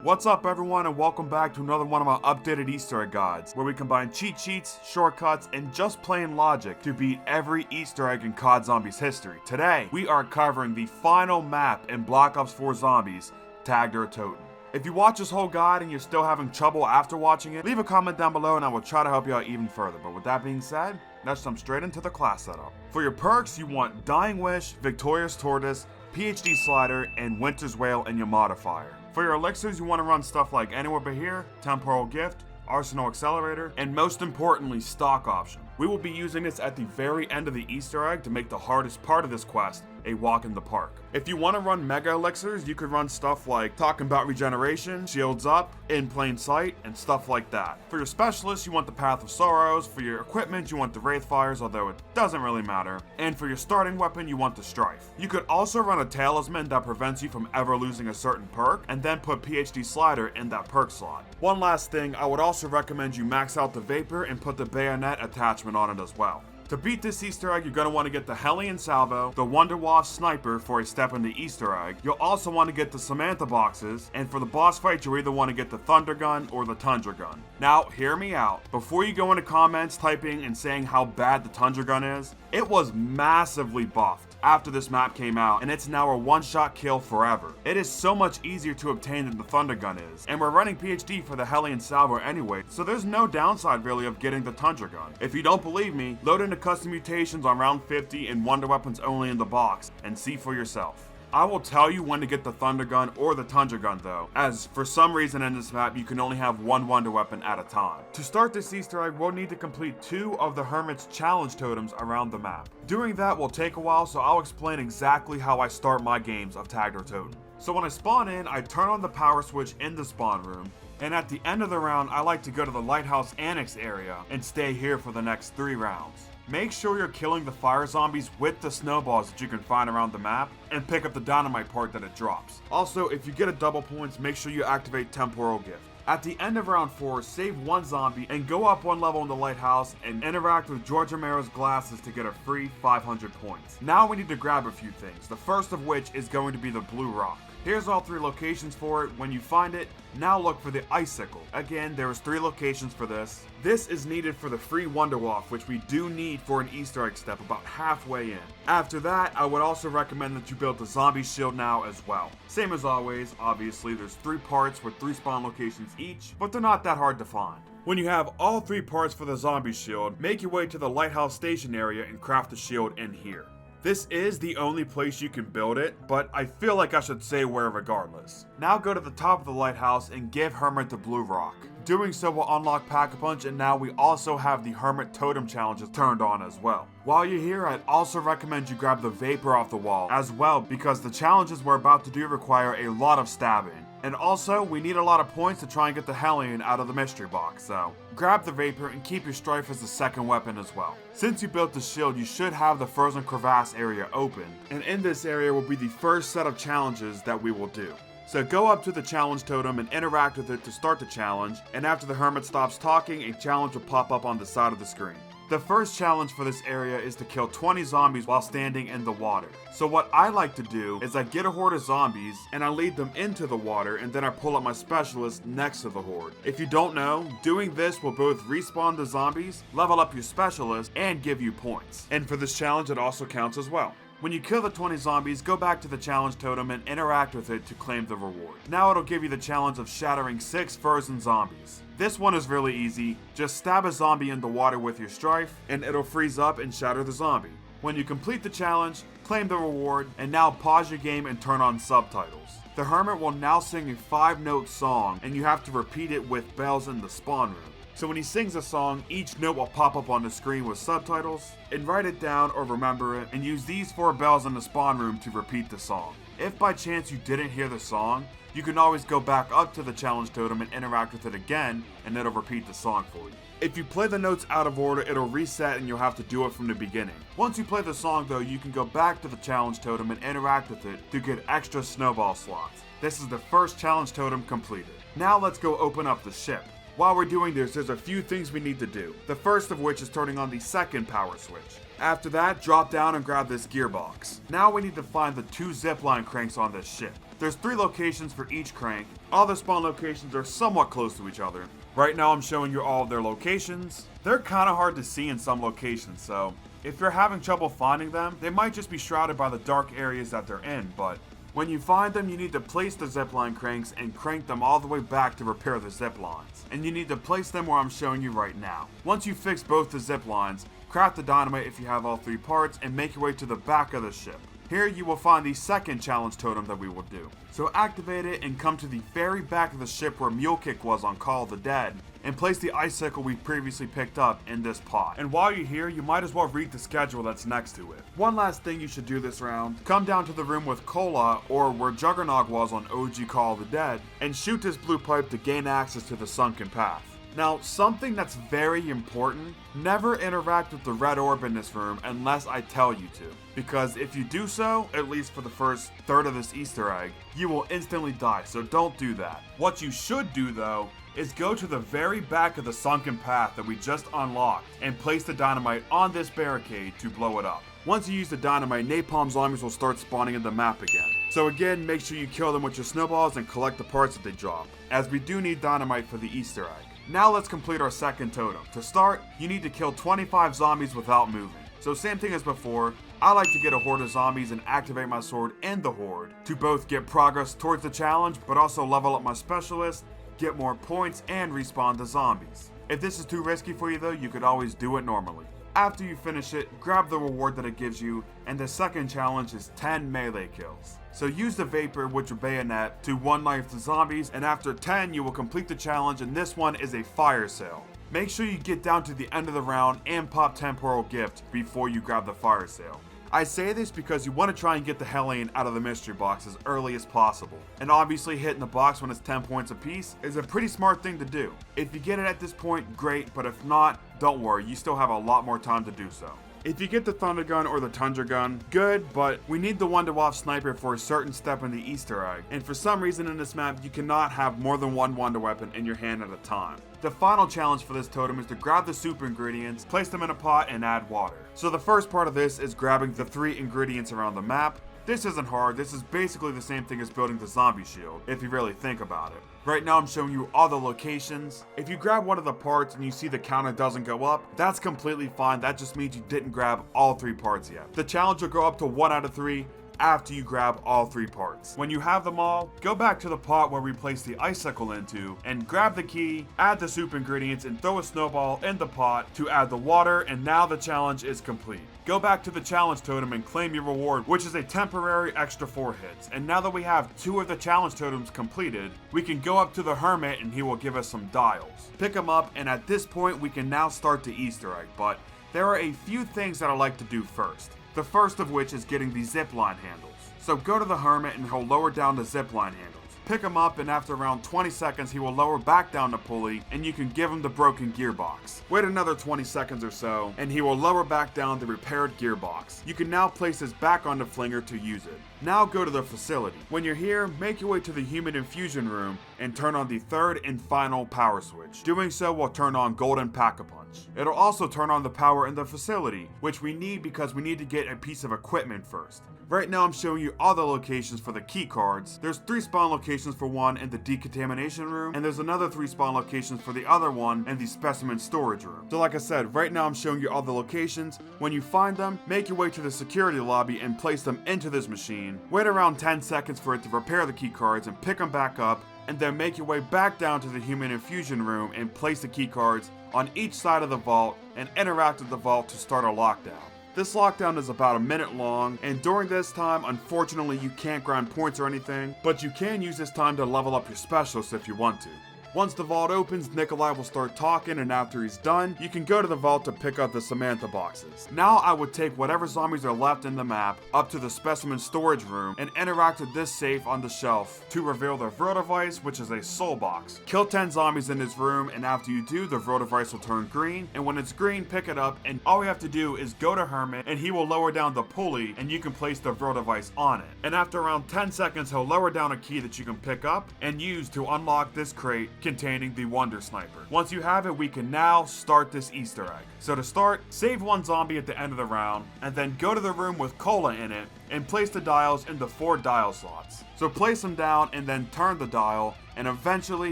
What's up everyone, and welcome back to another one of my updated Easter egg guides, where we combine cheat sheets, shortcuts, and just plain logic to beat every Easter egg in COD Zombies history. Today, we are covering the final map in Black Ops 4 Zombies, tagged Toten. If you watch this whole guide and you're still having trouble after watching it, leave a comment down below and I will try to help you out even further. But with that being said, let's jump straight into the class setup. For your perks, you want Dying Wish, Victorious Tortoise, PhD Slider, and Winter's Wail in your modifier. For your elixirs, you want to run stuff like Anywhere But Here, Temporal Gift, Arsenal Accelerator, and most importantly, Stock Option. We will be using this at the very end of the Easter egg to make the hardest part of this quest a walk in the park. If you want to run mega elixirs, you could run stuff like Talking About Regeneration, Shields Up, In Plain Sight, and stuff like that. For your specialists, you want the Path of Sorrows. For your equipment, you want the Wraith Fires, although it doesn't really matter. And for your starting weapon, you want the Strife. You could also run a talisman that prevents you from ever losing a certain perk, and then put PhD Slider in that perk slot. One last thing, I would also recommend you max out the Vapor and put the Bayonet attachment on it as well. To beat this Easter egg, you're going to want to get the Hellion Salvo, the Wunderwaffe Sniper for a step in the Easter egg. You'll also want to get the Samantha Boxes, and for the boss fight, you'll either want to get the Thunder Gun or the Tundra Gun. Now, hear me out. Before you go into comments typing and saying how bad the Tundra Gun is, it was massively buffed after this map came out, and it's now a one-shot kill forever. It is so much easier to obtain than the Thunder Gun is, and we're running PhD for the Hellion Salvo anyway, so there's no downside really of getting the Tundra Gun. If you don't believe me, load into custom mutations on round 50 and Wonder Weapons only in the box, and see for yourself. I will tell you when to get the Thunder Gun or the Tundra Gun though, as for some reason in this map you can only have one Wonder Weapon at a time. To start this Easter egg, we'll need to complete 2 of the Hermit's challenge totems around the map. Doing that will take a while, so I'll explain exactly how I start my games of Tagged Toten. So when I spawn in, I turn on the power switch in the spawn room, and at the end of the round I like to go to the Lighthouse Annex area and stay here for the next 3 rounds. Make sure you're killing the fire zombies with the snowballs that you can find around the map, and pick up the dynamite part that it drops. Also, if you get a double points, make sure you activate Temporal Gift. At the end of round 4, save 1 zombie and go up 1 level in the lighthouse and interact with George Romero's glasses to get a free 500 points. Now we need to grab a few things, the first of which is going to be the blue rock. Here's all 3 locations for it. When you find it, now look for the Icicle. Again, there is 3 locations for this. This is needed for the free Wunderwaffe, which we do need for an Easter egg step about halfway in. After that, I would also recommend that you build the zombie shield now as well. Same as always, obviously there's 3 parts with 3 spawn locations each, but they're not that hard to find. When you have all 3 parts for the zombie shield, make your way to the lighthouse station area and craft the shield in here. This is the only place you can build it, but I feel like I should say where regardless. Now go to the top of the lighthouse and give Hermit the blue rock. Doing so will unlock Pack-a-Punch, and now we also have the Hermit Totem challenges turned on as well. While you're here, I'd also recommend you grab the Vapor off the wall as well, because the challenges we're about to do require a lot of stabbing. And also, we need a lot of points to try and get the Hellion out of the mystery box, so grab the Vapor and keep your Strife as the second weapon as well. Since you built the shield, you should have the Frozen Crevasse area open, and in this area will be the first set of challenges that we will do. So go up to the challenge totem and interact with it to start the challenge, and after the Hermit stops talking, a challenge will pop up on the side of the screen. The first challenge for this area is to kill 20 zombies while standing in the water. So what I like to do is I get a horde of zombies and I lead them into the water, and then I pull up my specialist next to the horde. If you don't know, doing this will both respawn the zombies, level up your specialist, and give you points. And for this challenge it also counts as well. When you kill the 20 zombies, go back to the challenge totem and interact with it to claim the reward. Now it'll give you the challenge of shattering 6 frozen zombies. This one is really easy. Just stab a zombie in the water with your Strife, and it'll freeze up and shatter the zombie. When you complete the challenge, claim the reward, and now pause your game and turn on subtitles. The Hermit will now sing a 5-note song, and you have to repeat it with bells in the spawn room. So when he sings a song, each note will pop up on the screen with subtitles, and write it down or remember it, and use these 4 bells in the spawn room to repeat the song. If by chance you didn't hear the song, you can always go back up to the challenge totem and interact with it again, and it'll repeat the song for you. If you play the notes out of order, it'll reset and you'll have to do it from the beginning. Once you play the song though, you can go back to the challenge totem and interact with it to get extra snowball slots. This is the first challenge totem completed. Now let's go open up the ship. While we're doing this, there's a few things we need to do. The first of which is turning on the second power switch. After that, drop down and grab this gearbox. Now we need to find the 2 zipline cranks on this ship. There's 3 locations for each crank. All the spawn locations are somewhat close to each other. Right now I'm showing you all of their locations. They're kind of hard to see in some locations, so if you're having trouble finding them, they might just be shrouded by the dark areas that they're in, but when you find them, you need to place the zipline cranks and crank them all the way back to repair the ziplines. And you need to place them where I'm showing you right now. Once you fix both the ziplines, craft the dynamite if you have all 3 parts, and make your way to the back of the ship. Here you will find the second challenge totem that we will do. So activate it and come to the very back of the ship where Mule Kick was on Call of the Dead, and place the Icicle we previously picked up in this pot. And while you're here, you might as well read the schedule that's next to it. One last thing you should do this round, come down to the room with Cola, or where Juggernog was on OG Call of the Dead, and shoot this blue pipe to gain access to the sunken path. Now, something that's very important, never interact with the red orb in this room unless I tell you to. Because if you do so, at least for the first third of this Easter egg, you will instantly die, so don't do that. What you should do though, is go to the very back of the sunken path that we just unlocked and place the dynamite on this barricade to blow it up. Once you use the dynamite, napalm zombies will start spawning in the map again. So again, make sure you kill them with your snowballs and collect the parts that they drop, as we do need dynamite for the Easter egg. Now let's complete our second totem. To start, you need to kill 25 zombies without moving. So same thing as before, I like to get a horde of zombies and activate my sword in the horde to both get progress towards the challenge, but also level up my specialist, get more points, and respawn the zombies. If this is too risky for you though, you could always do it normally. After you finish it, grab the reward that it gives you, and the second challenge is 10 melee kills. So use the Vapor with your bayonet to one-knife the zombies, and after 10 you will complete the challenge, and this one is a fire sale. Make sure you get down to the end of the round and pop Temporal Gift before you grab the fire sale. I say this because you want to try and get the Hellion out of the mystery box as early as possible. And obviously hitting the box when it's 10 points apiece is a pretty smart thing to do. If you get it at this point, great, but if not, don't worry, you still have a lot more time to do so. If you get the Thunder Gun or the Tundra Gun, good, but we need the Wunderwaffe Sniper for a certain step in the Easter egg, and for some reason in this map, you cannot have more than one Wonder Weapon in your hand at a time. The final challenge for this totem is to grab the super ingredients, place them in a pot, and add water. So the first part of this is grabbing the 3 ingredients around the map. This isn't hard, this is basically the same thing as building the zombie shield, if you really think about it. Right now I'm showing you all the locations. If you grab one of the parts and you see the counter doesn't go up, that's completely fine, that just means you didn't grab all 3 parts yet. The challenge will go up to 1 out of 3, after you grab all 3 parts. When you have them all, go back to the pot where we placed the Icicle into, and grab the key, add the soup ingredients, and throw a snowball in the pot to add the water, and now the challenge is complete. Go back to the challenge totem and claim your reward, which is a temporary extra 4 hits. And now that we have 2 of the challenge totems completed, we can go up to the Hermit and he will give us some dials. Pick them up, and at this point we can now start the Easter egg, but there are a few things that I like to do first. The first of which is getting the zipline handles. So go to the Hermit and he'll lower down the zipline handles. Pick him up, and after around 20 seconds he will lower back down the pulley, and you can give him the broken gearbox. Wait another 20 seconds or so and he will lower back down the repaired gearbox. You can now place this back on the flinger to use it. Now go to the facility. When you're here, make your way to the human infusion room and turn on the 3rd and final power switch. Doing so will turn on Golden Pack-a-Punch. It'll also turn on the power in the facility, which we need because we need to get a piece of equipment first. Right now I'm showing you all the locations for the key cards. There's 3 spawn locations for one in the decontamination room, and there's another 3 spawn locations for the other one in the specimen storage room. So like I said, right now I'm showing you all the locations. When you find them, make your way to the security lobby and place them into this machine. Wait around 10 seconds for it to repair the key cards and pick them back up, and then make your way back down to the human infusion room and place the key cards on each side of the vault and interact with the vault to start a lockdown. This lockdown is about a minute long, and during this time, unfortunately you can't grind points or anything, but you can use this time to level up your specialists if you want to. Once the vault opens, Nikolai will start talking, and after he's done, you can go to the vault to pick up the Samantha Boxes. Now I would take whatever zombies are left in the map up to the specimen storage room and interact with this safe on the shelf to reveal the Wunderwaffe, which is a soul box. Kill 10 zombies in this room, and after you do, the Wunderwaffe will turn green, and when it's green, pick it up, and all we have to do is go to Hermit, and he will lower down the pulley, and you can place the Wunderwaffe on it. And after around 10 seconds, he'll lower down a key that you can pick up and use to unlock this crate containing the Wonder Sniper. Once you have it, we can now start this Easter egg. So to start, save one zombie at the end of the round, and then go to the room with cola in it, and place the dials into 4 dial slots. So place them down and then turn the dial, and eventually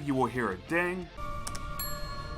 you will hear a ding,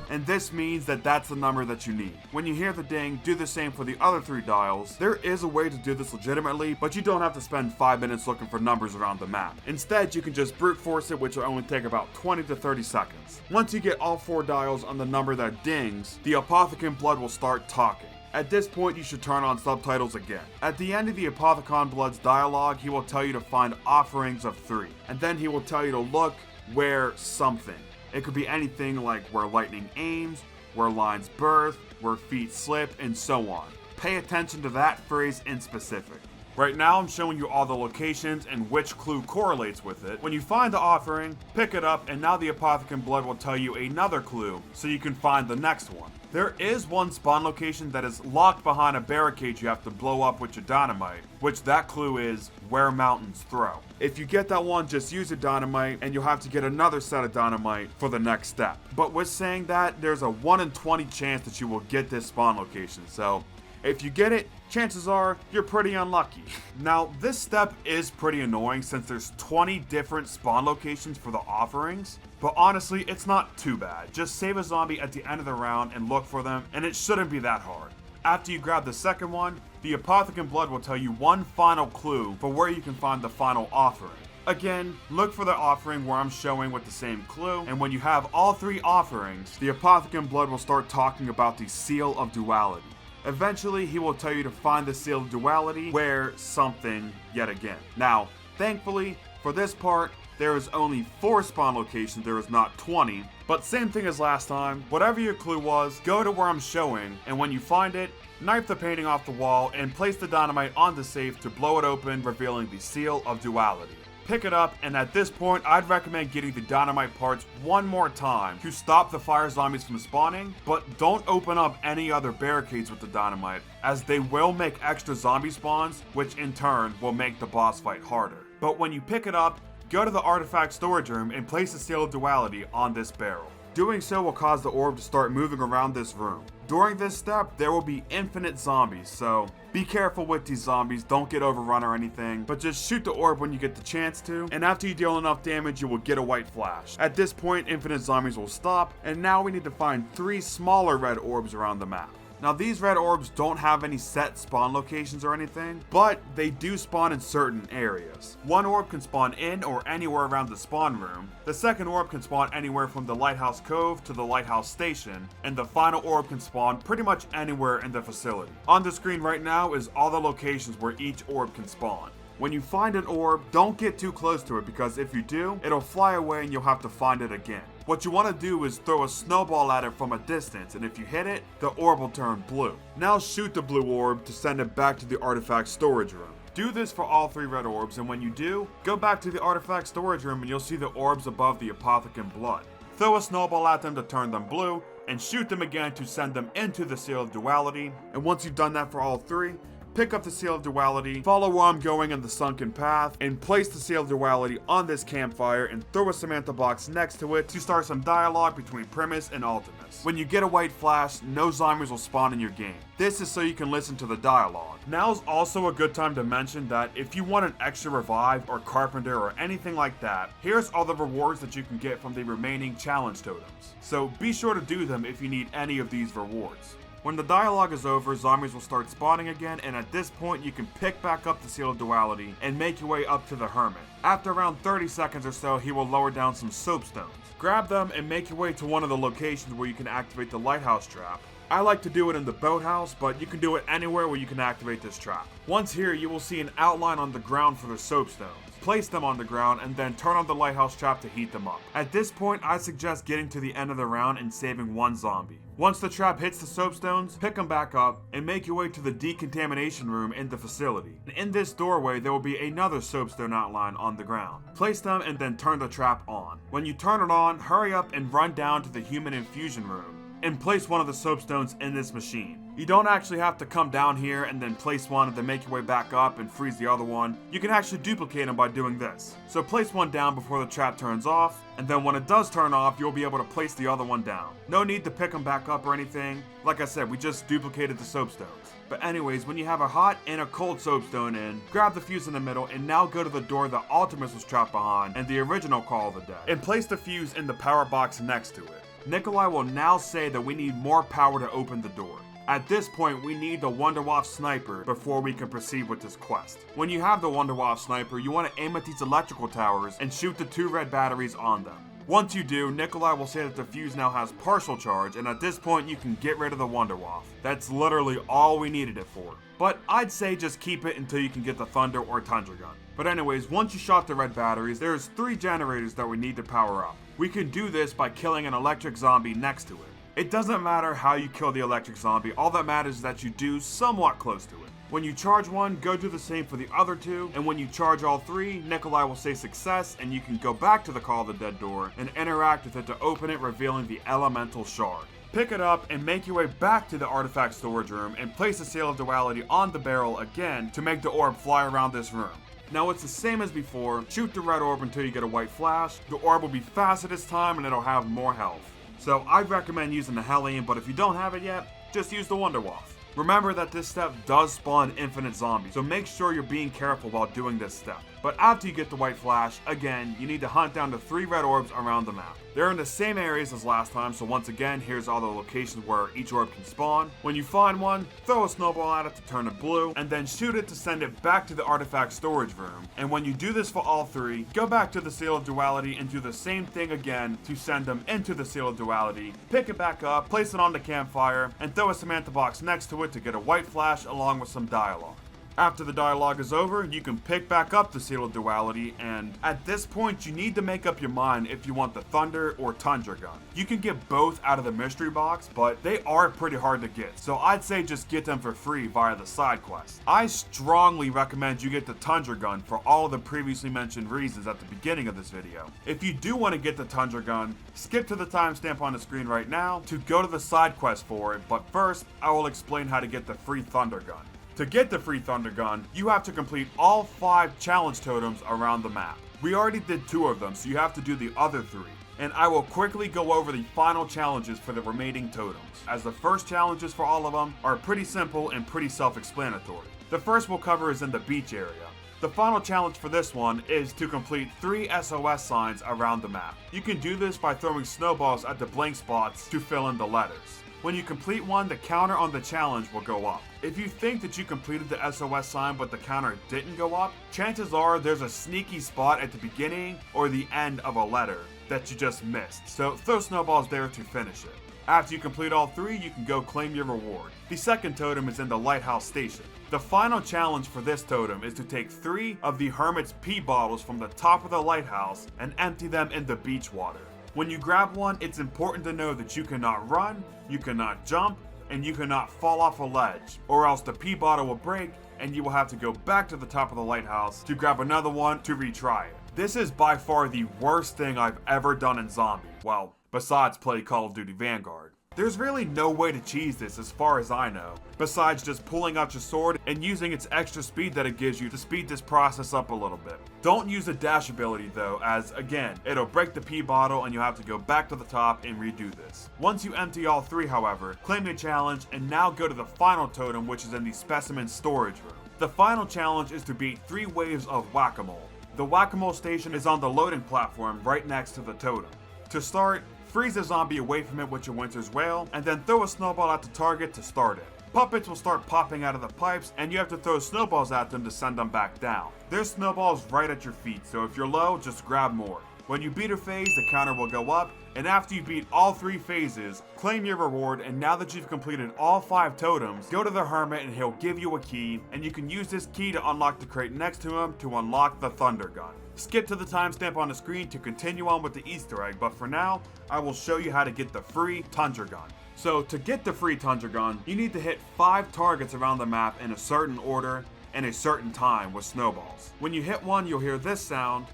and this means that that's the number that you need. When you hear the ding, do the same for the other 3 dials. There is a way to do this legitimately, but you don't have to spend 5 minutes looking for numbers around the map. Instead, you can just brute force it, which will only take about 20 to 30 seconds. Once you get all 4 dials on the number that dings, the Apothecon Blood will start talking. At this point, you should turn on subtitles again. At the end of the Apothecon Blood's dialogue, he will tell you to find offerings of 3, and then he will tell you to look where something. It could be anything like where lightning aims, where lines berth, where feet slip, and so on. Pay attention to that phrase in specific. Right now I'm showing you all the locations and which clue correlates with it. When you find the offering, pick it up, and now the Apothecon Blood will tell you another clue so you can find the next one. There is one spawn location that is locked behind a barricade you have to blow up with your dynamite, which that clue is where mountains throw. If you get that one, just use your dynamite, and you'll have to get another set of dynamite for the next step. But with saying that, there's a 1 in 20 chance that you will get this spawn location, so if you get it, chances are you're pretty unlucky. Now, this step is pretty annoying since there's 20 different spawn locations for the offerings, but honestly, it's not too bad. Just save a zombie at the end of the round and look for them, and it shouldn't be that hard. After you grab the second one, the Apothecon Blood will tell you one final clue for where you can find the final offering. Again, look for the offering where I'm showing with the same clue, and when you have all 3 offerings, the Apothecon Blood will start talking about the Seal of Duality. Eventually, he will tell you to find the Seal of Duality where something yet again. Now, thankfully, for this part, there is only 4 spawn locations, there is not 20, but same thing as last time. Whatever your clue was, go to where I'm showing, and when you find it, knife the painting off the wall and place the dynamite on the safe to blow it open, revealing the Seal of Duality. Pick it up, and at this point, I'd recommend getting the dynamite parts one more time to stop the fire zombies from spawning, but don't open up any other barricades with the dynamite, as they will make extra zombie spawns, which in turn will make the boss fight harder. But when you pick it up, go to the artifact storage room and place the Seal of Duality on this barrel. Doing so will cause the orb to start moving around this room. During this step, there will be infinite zombies, so be careful with these zombies, don't get overrun or anything, but just shoot the orb when you get the chance to, and after you deal enough damage, you will get a white flash. At this point, infinite zombies will stop, and now we need to find 3 smaller red orbs around the map. Now, these red orbs don't have any set spawn locations or anything, but they do spawn in certain areas. One orb can spawn in or anywhere around the spawn room, the second orb can spawn anywhere from the Lighthouse Cove to the Lighthouse Station, and the final orb can spawn pretty much anywhere in the facility. On the screen right now is all the locations where each orb can spawn. When you find an orb, don't get too close to it, because if you do, it'll fly away and you'll have to find it again. What you want to do is throw a snowball at it from a distance, and if you hit it, the orb will turn blue. Now shoot the blue orb to send it back to the artifact storage room. Do this for all 3 red orbs, and when you do, go back to the artifact storage room and you'll see the orbs above the Apothecon Blood. Throw a snowball at them to turn them blue, and shoot them again to send them into the Seal of Duality. And once you've done that for all 3, pick up the Seal of Duality, follow where I'm going in the sunken path, and place the Seal of Duality on this campfire and throw a Samantha box next to it to start some dialogue between Primus and Ultimus. When you get a white flash, no zombies will spawn in your game. This is so you can listen to the dialogue. Now's also a good time to mention that if you want an extra revive or carpenter or anything like that, here's all the rewards that you can get from the remaining challenge totems. So be sure to do them if you need any of these rewards. When the dialogue is over, zombies will start spawning again, and at this point you can pick back up the Seal of Duality and make your way up to the Hermit. After around 30 seconds or so, he will lower down some Soapstones. Grab them and make your way to one of the locations where you can activate the lighthouse trap. I like to do it in the boathouse, but you can do it anywhere where you can activate this trap. Once here, you will see an outline on the ground for the Soapstones. Place them on the ground and then turn on the lighthouse trap to heat them up. At this point, I suggest getting to the end of the round and saving one zombie. Once the trap hits the soapstones, pick them back up and make your way to the decontamination room in the facility. And in this doorway, there will be another soapstone outline on the ground. Place them and then turn the trap on. When you turn it on, hurry up and run down to the human infusion room and place one of the soapstones in this machine. You don't actually have to come down here and then place one and then make your way back up and freeze the other one. You can actually duplicate them by doing this. So place one down before the trap turns off, and then when it does turn off, you'll be able to place the other one down. No need to pick them back up or anything. Like I said, we just duplicated the soapstones. But anyways, when you have a hot and a cold soapstone in, grab the fuse in the middle and now go to the door that Ultimus was trapped behind and the original Call of the Dead, and place the fuse in the power box next to it. Nikolai will now say that we need more power to open the door. At this point, we need the Wunderwaffe sniper before we can proceed with this quest. When you have the Wunderwaffe sniper, you want to aim at these electrical towers and shoot the 2 red batteries on them. Once you do, Nikolai will say that the fuse now has partial charge, and at this point you can get rid of the Wunderwaffe. That's literally all we needed it for. But I'd say just keep it until you can get the Thunder or Tundra gun. But anyways, once you shot the red batteries, there's 3 generators that we need to power up. We can do this by killing an electric zombie next to it. It doesn't matter how you kill the electric zombie, all that matters is that you do somewhat close to it. When you charge one, go do the same for the other 2, and when you charge all 3, Nikolai will say success, and you can go back to the Call of the Dead door and interact with it to open it, revealing the elemental shard. Pick it up and make your way back to the artifact storage room and place the Seal of Duality on the barrel again to make the orb fly around this room. Now it's the same as before, shoot the red orb until you get a white flash, the orb will be faster this time and it'll have more health. So I'd recommend using the Hellion, but if you don't have it yet, just use the Wunderwaffe. Remember that this step does spawn infinite zombies, so make sure you're being careful while doing this step. But after you get the white flash, again, you need to hunt down the 3 red orbs around the map. They're in the same areas as last time, so once again, here's all the locations where each orb can spawn. When you find one, throw a snowball at it to turn it blue, and then shoot it to send it back to the artifact storage room. And when you do this for all 3, go back to the Seal of Duality and do the same thing again to send them into the Seal of Duality, pick it back up, place it on the campfire, and throw a Samantha box next to it to get a white flash along with some dialogue. After the dialogue is over, you can pick back up the Seal of Duality, and at this point you need to make up your mind if you want the Thunder or Tundra gun. You can get both out of the mystery box, but they are pretty hard to get, so I'd say just get them for free via the side quest. I strongly recommend you get the Tundra gun for all of the previously mentioned reasons at the beginning of this video. If you do want to get the Tundra gun, skip to the timestamp on the screen right now to go to the side quest for it, but first I will explain how to get the free Thunder gun. To get the free Thunder gun, you have to complete all 5 challenge totems around the map. We already did 2 of them, so you have to do the other 3. And I will quickly go over the final challenges for the remaining totems, as the first challenges for all of them are pretty simple and pretty self-explanatory. The first we'll cover is in the beach area. The final challenge for this one is to complete 3 SOS signs around the map. You can do this by throwing snowballs at the blank spots to fill in the letters. When you complete one, the counter on the challenge will go up. If you think that you completed the SOS sign but the counter didn't go up, chances are there's a sneaky spot at the beginning or the end of a letter that you just missed, so throw snowballs there to finish it. After you complete all 3, you can go claim your reward. The second totem is in the lighthouse station. The final challenge for this totem is to take 3 of the Hermit's pee bottles from the top of the lighthouse and empty them in the beach water. When you grab one, it's important to know that you cannot run, you cannot jump, and you cannot fall off a ledge, or else the pee bottle will break and you will have to go back to the top of the lighthouse to grab another one to retry it. This is by far the worst thing I've ever done in Zombie, well, besides play Call of Duty Vanguard. There's really no way to cheese this as far as I know, besides just pulling out your sword and using its extra speed that it gives you to speed this process up a little bit. Don't use the dash ability though, as again, it'll break the pee bottle and you'll have to go back to the top and redo this. Once you empty all 3 however, claim your challenge and now go to the final totem, which is in the specimen storage room. The final challenge is to beat 3 waves of whack-a-mole. The whack-a-mole station is on the loading platform right next to the totem. To start, freeze the zombie away from it with your Winter's Wail, and then throw a snowball at the target to start it. Puppets will start popping out of the pipes, and you have to throw snowballs at them to send them back down. There's snowballs right at your feet, so if you're low, just grab more. When you beat a phase, the counter will go up, and after you beat all 3 phases, claim your reward, and now that you've completed all 5 totems, go to the Hermit and he'll give you a key, and you can use this key to unlock the crate next to him to unlock the Thunder gun. Skip to the timestamp on the screen to continue on with the Easter egg, but for now, I will show you how to get the free Tundra gun. So to get the free Tundra gun, you need to hit 5 targets around the map in a certain order and a certain time with snowballs. When you hit one, you'll hear this sound,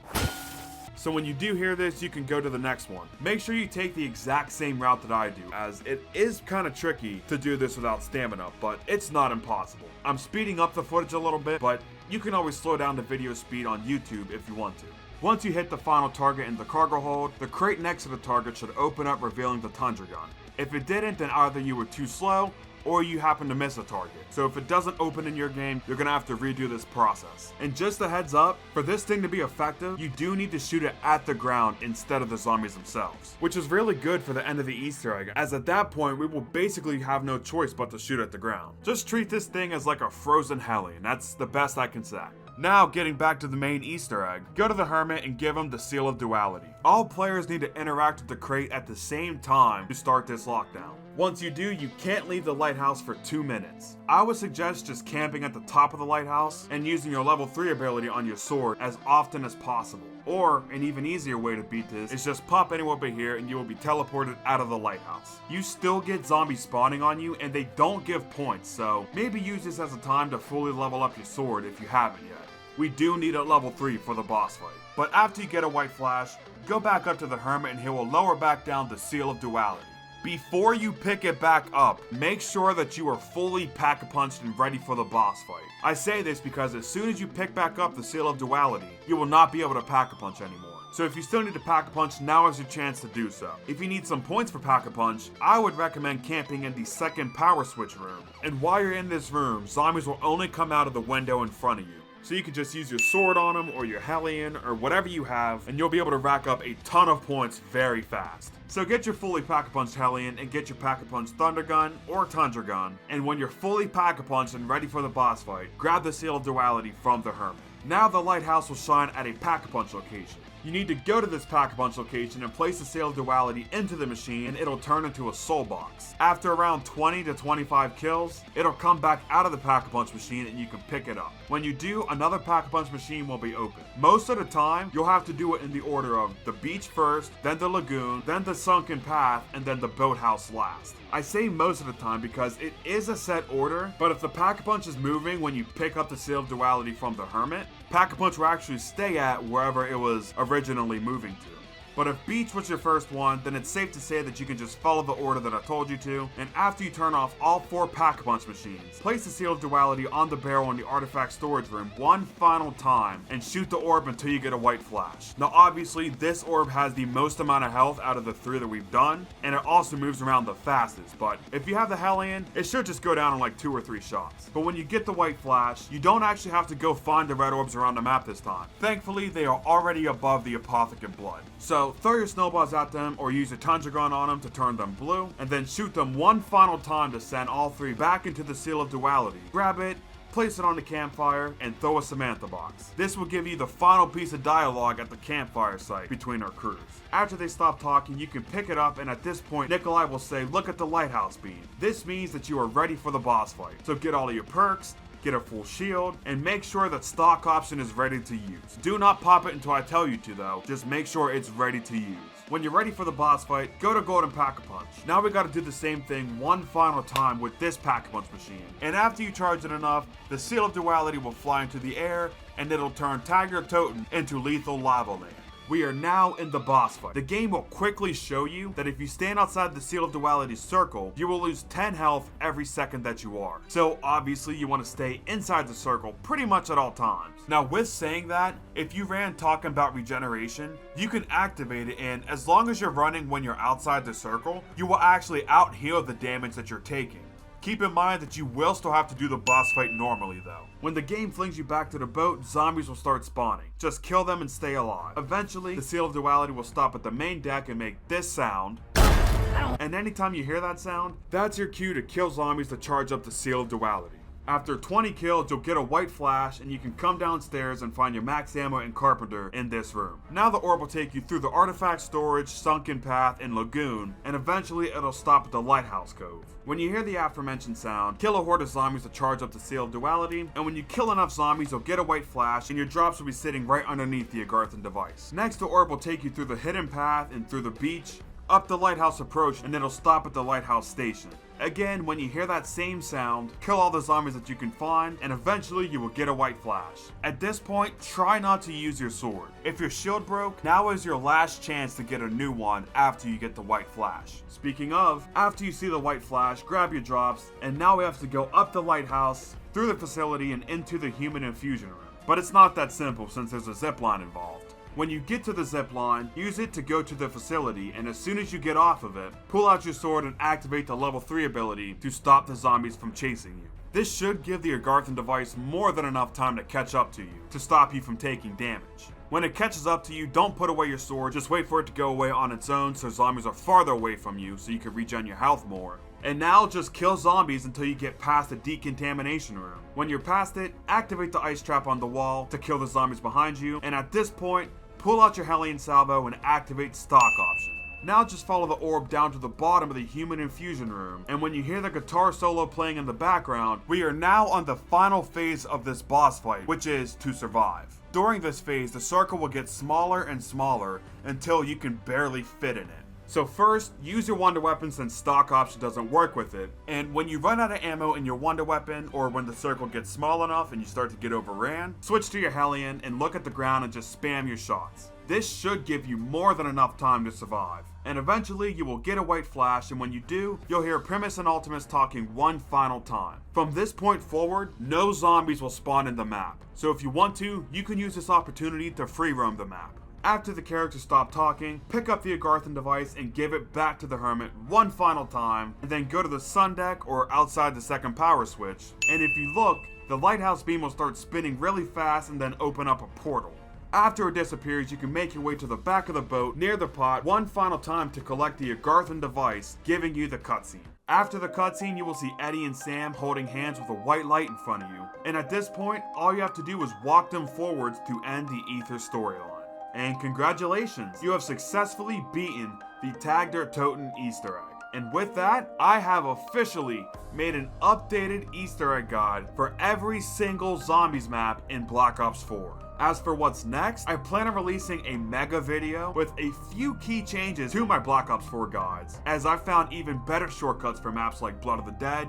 So when you do hear this, you can go to the next one. Make sure you take the exact same route that I do, as it is kind of tricky to do this without stamina, but it's not impossible. I'm speeding up the footage a little bit, but you can always slow down the video speed on YouTube if you want to. Once you hit the final target in the cargo hold, the crate next to the target should open up, revealing the Tundra gun. If it didn't, then either you were too slow or you happen to miss a target. So if it doesn't open in your game, you're gonna have to redo this process. And just a heads up, for this thing to be effective, you do need to shoot it at the ground instead of the zombies themselves, which is really good for the end of the Easter egg, as at that point, we will basically have no choice but to shoot at the ground. Just treat this thing as like a frozen heli, and that's the best I can say. Now, getting back to the main Easter egg, go to the Hermit and give him the Seal of Duality. All players need to interact with the crate at the same time to start this lockdown. Once you do, you can't leave the lighthouse for 2 minutes. I would suggest just camping at the top of the lighthouse and using your level 3 ability on your sword as often as possible. Or, an even easier way to beat this is just pop anywhere but here and you will be teleported out of the lighthouse. You still get zombies spawning on you and they don't give points, so maybe use this as a time to fully level up your sword if you haven't yet. We do need a level 3 for the boss fight. But after you get a white flash, go back up to the Hermit and he will lower back down the Seal of Duality. Before you pick it back up, make sure that you are fully pack-a-punched and ready for the boss fight. I say this because as soon as you pick back up the Seal of Duality, you will not be able to pack-a-punch anymore. So if you still need to pack-a-punch, now is your chance to do so. If you need some points for pack-a-punch, I would recommend camping in the second power switch room. And while you're in this room, zombies will only come out of the window in front of you. So you can just use your sword on them or your Hellion or whatever you have, and you'll be able to rack up a ton of points very fast. So get your fully pack-a-punched Hellion and get your pack-a-punched Thunder Gun or Tundra Gun, and when you're fully pack-a-punched and ready for the boss fight, grab the Seal of Duality from the Hermit. Now the lighthouse will shine at a pack-a-punch location. You need to go to this pack-a-punch location and place the Seal of Duality into the machine and it'll turn into a soul box. After around 20 to 25 kills, it'll come back out of the pack-a-punch machine and you can pick it up. When you do, another pack-a-punch machine will be open. Most of the time, you'll have to do it in the order of the beach first, then the lagoon, then the sunken path, and then the boathouse last. I say most of the time because it is a set order, but if the pack-a-punch is moving when you pick up the Seal of Duality from the Hermit, pack-a-punch will actually stay at wherever it was originally moving to. But if beach was your first one, then it's safe to say that you can just follow the order that I told you to, and after you turn off all 4 pack-a-punch machines, place the Seal of Duality on the barrel in the artifact storage room one final time, and shoot the orb until you get a white flash. Now obviously, this orb has the most amount of health out of the 3 that we've done, and it also moves around the fastest, but if you have the Hellion, it should just go down in like 2 or 3 shots. But when you get the white flash, you don't actually have to go find the red orbs around the map this time. Thankfully, they are already above the Apothecant blood. So throw your snowballs at them or use a Tundra Gun on them to turn them blue, and then shoot them one final time to send all 3 back into the Seal of Duality. Grab it, place it on the campfire, and throw a Samantha box. This will give you the final piece of dialogue at the campfire site between our crews. After they stop talking, you can pick it up, and at this point, Nikolai will say, "Look at the lighthouse beam." This means that you are ready for the boss fight. So get all of your perks, get a full shield, and make sure that stock option is ready to use. Do not pop it until I tell you to though, just make sure it's ready to use. When you're ready for the boss fight, go to Golden Pack-a-Punch. Now we gotta do the same thing one final time with this Pack-a-Punch machine. And after you charge it enough, the Seal of Duality will fly into the air, and it'll turn Tiger Toten into lethal lava land. We are now in the boss fight. The game will quickly show you that if you stand outside the Seal of Duality's circle, you will lose 10 health every second that you are. So obviously you want to stay inside the circle pretty much at all times. Now with saying that, if you ran talking about regeneration, you can activate it, and as long as you're running when you're outside the circle, you will actually out heal the damage that you're taking. Keep in mind that you will still have to do the boss fight normally though. When the game flings you back to the boat, zombies will start spawning. Just kill them and stay alive. Eventually, the Seal of Duality will stop at the main deck and make this sound. And anytime you hear that sound, that's your cue to kill zombies to charge up the Seal of Duality. After 20 kills, you'll get a white flash, and you can come downstairs and find your max ammo and carpenter in this room. Now the orb will take you through the artifact storage, sunken path, and lagoon, and eventually it'll stop at the lighthouse cove. When you hear the aforementioned sound, kill a horde of zombies to charge up the Seal of Duality, and when you kill enough zombies, you'll get a white flash, and your drops will be sitting right underneath the Agarthan device. Next, the orb will take you through the hidden path and through the beach, up the lighthouse approach and it'll stop at the lighthouse station. Again, when you hear that same sound, kill all the zombies that you can find, and eventually you will get a white flash. At this point, try not to use your sword. If your shield broke, now is your last chance to get a new one after you get the white flash. Speaking of, after you see the white flash, grab your drops, and now we have to go up the lighthouse, through the facility, and into the human infusion room. But it's not that simple since there's a zipline involved. When you get to the zipline, use it to go to the facility, and as soon as you get off of it, pull out your sword and activate the level 3 ability to stop the zombies from chasing you. This should give the Agarthan device more than enough time to catch up to you, to stop you from taking damage. When it catches up to you, don't put away your sword, just wait for it to go away on its own so zombies are farther away from you so you can regen your health more. And now just kill zombies until you get past the decontamination room. When you're past it, activate the ice trap on the wall to kill the zombies behind you, and at this point, pull out your Hellion salvo and activate stock option. Now just follow the orb down to the bottom of the human infusion room, and when you hear the guitar solo playing in the background, we are now on the final phase of this boss fight, which is to survive. During this phase, the circle will get smaller and smaller until you can barely fit in it. So first, use your wonder weapon since stock option doesn't work with it, and when you run out of ammo in your wonder weapon, or when the circle gets small enough and you start to get overran, switch to your Hellion and look at the ground and just spam your shots. This should give you more than enough time to survive, and eventually you will get a white flash, and when you do, you'll hear Primus and Ultimus talking one final time. From this point forward, no zombies will spawn in the map, so if you want to, you can use this opportunity to free roam the map. After the characters stop talking, pick up the Agarthan device and give it back to the Hermit one final time, and then go to the sun deck or outside the second power switch, and if you look, the lighthouse beam will start spinning really fast and then open up a portal. After it disappears, you can make your way to the back of the boat near the pot one final time to collect the Agarthan device, giving you the cutscene. After the cutscene, you will see Eddie and Sam holding hands with a white light in front of you, and at this point, all you have to do is walk them forwards to end the Aether storyline. And congratulations, you have successfully beaten the Tagder Toten Easter egg. And with that, I have officially made an updated Easter egg guide for every single zombies map in Black Ops 4. As for what's next, I plan on releasing a mega video with a few key changes to my Black Ops 4 guides, as I found even better shortcuts for maps like Blood of the Dead,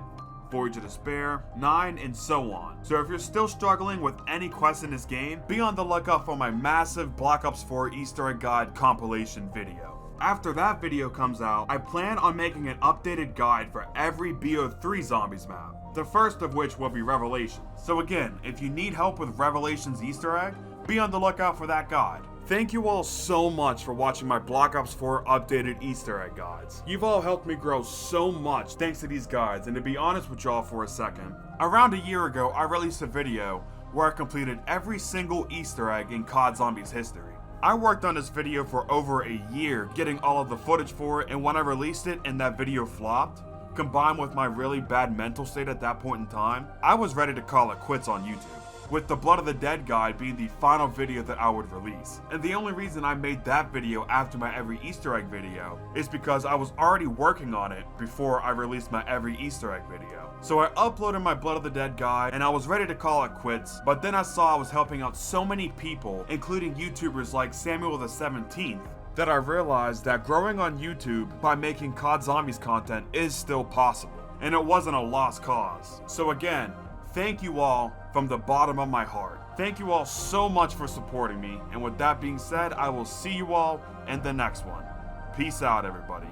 Voyage of Despair, 9, and so on. So if you're still struggling with any quest in this game, be on the lookout for my massive Black Ops 4 Easter egg guide compilation video. After that video comes out, I plan on making an updated guide for every BO3 zombies map, the first of which will be Revelations. So again, if you need help with Revelations Easter egg, be on the lookout for that guide. Thank you all so much for watching my Black Ops 4 updated Easter egg guides. You've all helped me grow so much thanks to these guides, and to be honest with y'all for a second, around a year ago I released a video where I completed every single Easter egg in COD Zombies history. I worked on this video for over a year getting all of the footage for it, and when I released it and that video flopped, combined with my really bad mental state at that point in time, I was ready to call it quits on YouTube, with the Blood of the Dead guide being the final video that I would release. And the only reason I made that video after my every Easter egg video is because I was already working on it before I released my every Easter egg video. So I uploaded my Blood of the Dead guide and I was ready to call it quits, but then I saw I was helping out so many people, including YouTubers like Samuel the 17th, that I realized that growing on YouTube by making COD Zombies content is still possible, and it wasn't a lost cause. So again, thank you all from the bottom of my heart. Thank you all so much for supporting me, and with that being said, I will see you all in the next one. Peace out, everybody.